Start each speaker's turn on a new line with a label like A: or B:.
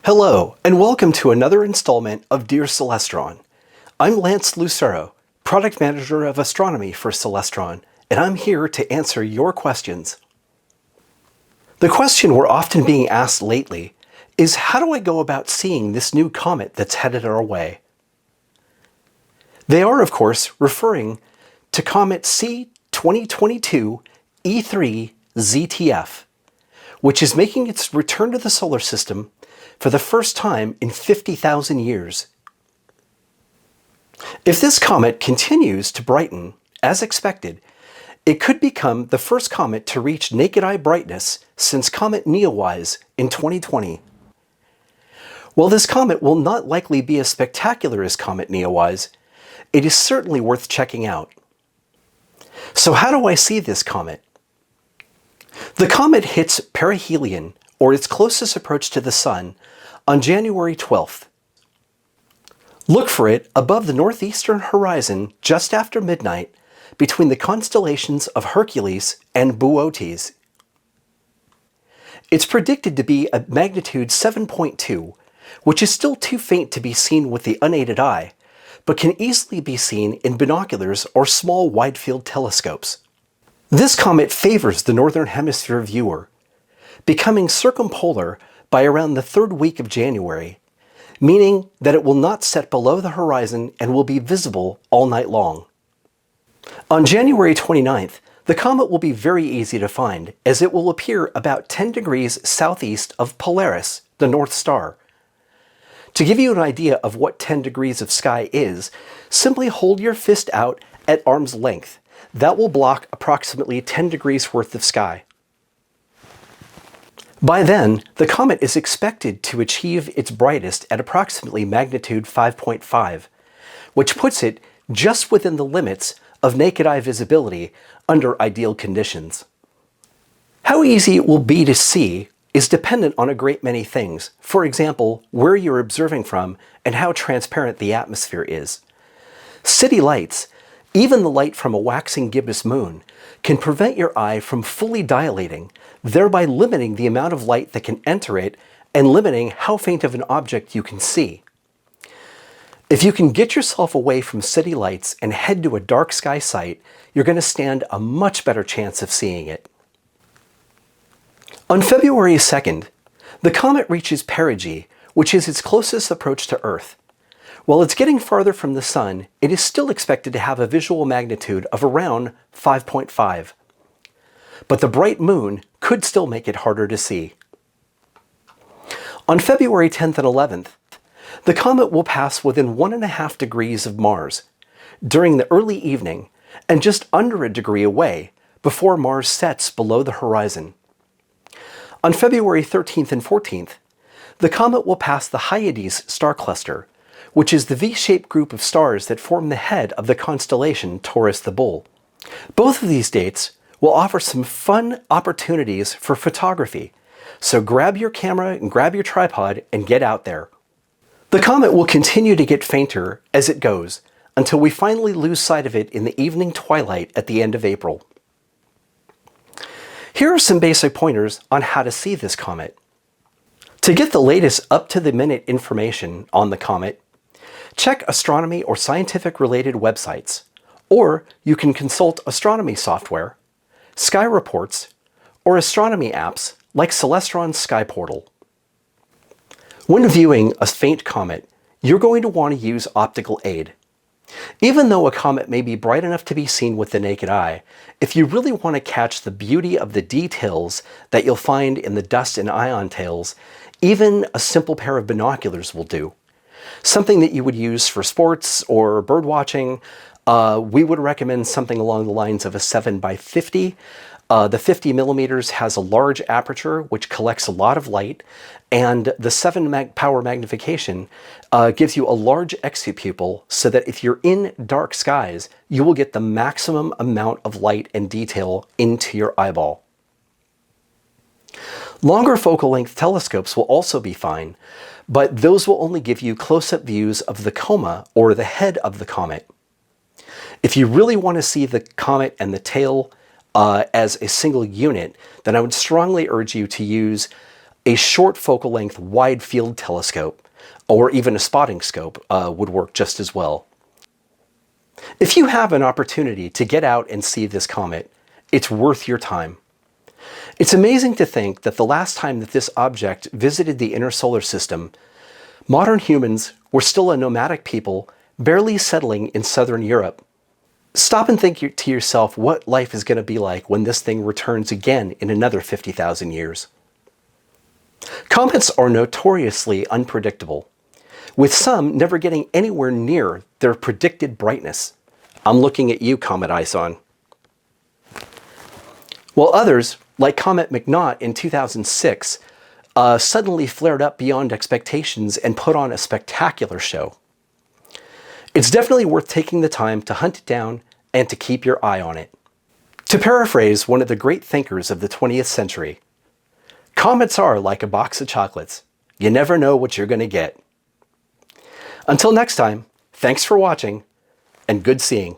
A: Hello, and welcome to another installment of Dear Celestron. I'm Lance Lucero, Product Manager of Astronomy for Celestron, and I'm here to answer your questions. The question we're often being asked lately is, how do I go about seeing this new comet that's headed our way? They are, of course, referring to Comet C 2022 E3 ZTF, which is making its return to the solar system for the first time in 50,000 years. If this comet continues to brighten as expected, it could become the first comet to reach naked eye brightness since Comet Neowise in 2020. While this comet will not likely be as spectacular as Comet Neowise, it is certainly worth checking out. So how do I see this comet? The comet hits perihelion, or its closest approach to the Sun, on January 12th. Look for it above the northeastern horizon just after midnight between the constellations of Hercules and Boötes. It's predicted to be a magnitude 7.2, which is still too faint to be seen with the unaided eye, but can easily be seen in binoculars or small wide-field telescopes. This comet favors the northern hemisphere viewer, becoming circumpolar by around the third week of January, meaning that it will not set below the horizon and will be visible all night long. On January 29th, the comet will be very easy to find, as it will appear about 10 degrees southeast of Polaris, the North Star. To give you an idea of what 10 degrees of sky is, simply hold your fist out at arm's length. That will block approximately 10 degrees worth of sky. By then, the comet is expected to achieve its brightest at approximately magnitude 5.5, which puts it just within the limits of naked eye visibility under ideal conditions. How easy it will be to see is dependent on a great many things. For example, where you're observing from and how transparent the atmosphere is. City lights, even the light from a waxing gibbous moon, can prevent your eye from fully dilating, thereby limiting the amount of light that can enter it and limiting how faint of an object you can see. If you can get yourself away from city lights and head to a dark sky site, you're going to stand a much better chance of seeing it. On February 2nd, the comet reaches perigee, which is its closest approach to Earth. While it's getting farther from the Sun, it is still expected to have a visual magnitude of around 5.5. But the bright moon could still make it harder to see. On February 10th and 11th, the comet will pass within 1.5 degrees of Mars during the early evening and just under a degree away before Mars sets below the horizon. On February 13th and 14th, the comet will pass the Hyades star cluster, which is the V-shaped group of stars that form the head of the constellation Taurus the Bull. Both of these dates will offer some fun opportunities for photography, so grab your camera and grab your tripod and get out there. The comet will continue to get fainter as it goes until we finally lose sight of it in the evening twilight at the end of April. Here are some basic pointers on how to see this comet. To get the latest up-to-the-minute information on the comet, check astronomy or scientific-related websites, or you can consult astronomy software, sky reports, or astronomy apps like Celestron's Sky Portal. When viewing a faint comet, you're going to want to use optical aid. Even though a comet may be bright enough to be seen with the naked eye, if you really want to catch the beauty of the details that you'll find in the dust and ion tails, even a simple pair of binoculars will do. Something that you would use for sports or bird watching, we would recommend something along the lines of a 7x50. The 50 millimeters has a large aperture which collects a lot of light, and the 7 power magnification gives you a large exopupil so that if you're in dark skies, you will get the maximum amount of light and detail into your eyeball. Longer focal length telescopes will also be fine, but those will only give you close-up views of the coma, or the head of the comet. If you really want to see the comet and the tail as a single unit, then I would strongly urge you to use a short focal length wide field telescope, or even a spotting scope would work just as well. If you have an opportunity to get out and see this comet, it's worth your time. It's amazing to think that the last time that this object visited the inner solar system, modern humans were still a nomadic people barely settling in southern Europe. Stop and think to yourself what life is going to be like when this thing returns again in another 50,000 years. Comets are notoriously unpredictable, with some never getting anywhere near their predicted brightness. I'm looking at you, Comet Ison. While others, like Comet McNaught in 2006, suddenly flared up beyond expectations and put on a spectacular show. It's definitely worth taking the time to hunt it down and to keep your eye on it. To paraphrase one of the great thinkers of the 20th century, comets are like a box of chocolates. You never know what you're going to get. Until next time, thanks for watching, and good seeing.